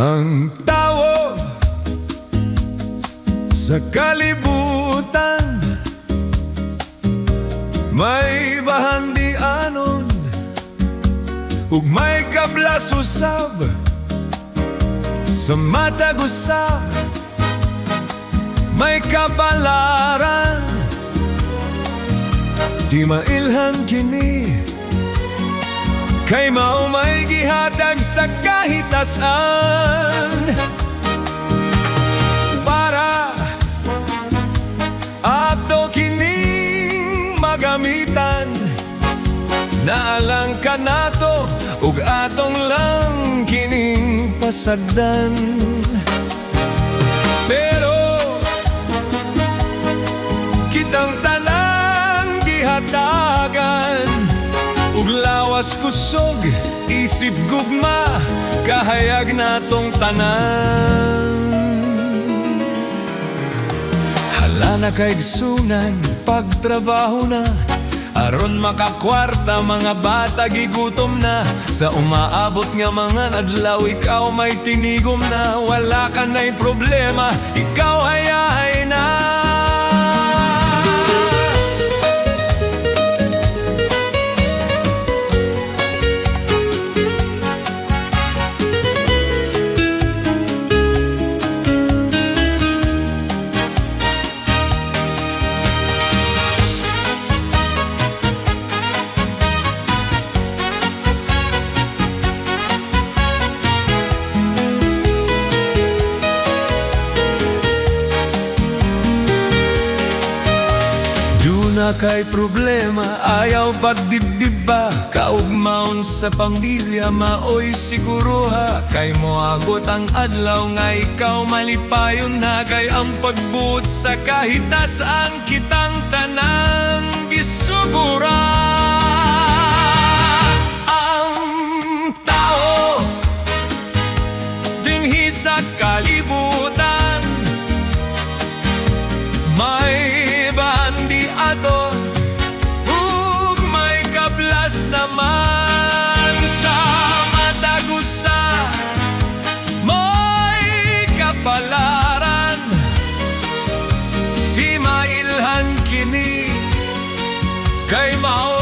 Ang tao sa kalibutan may bahandianon ug may kablas usab sa matag usab may kabalaran. Di mailhan kini kay mao may gihatag sa kahitasan para ato kining magamitan. Naalang ka nato ug atong lang kining pasagdan. Pero kitang tanan gihatagan ug lawas kusog isip gugma kahayag natong tanan. Hala na kaigsunan pagtrabaho na aron makakwarta, mga bata gigutom na. Sa umaabot nga mga adlaw ikaw may tinigom na. Wala ka na'y problema, ikaw hayahay na. Na kay problema, ayaw pagdibdib ba? Kaugmaon sa pamilya, maoy siguro ha. Kay moagot ang adlaw nga ikaw malipayon na. Kay ang pagbuot sa kahitasan kitang tanan gisugura. Ang tao dinhi sa kalibutan may ug may kablas naman sa matagusa, may kapalaran. Di mailhan kini kay mao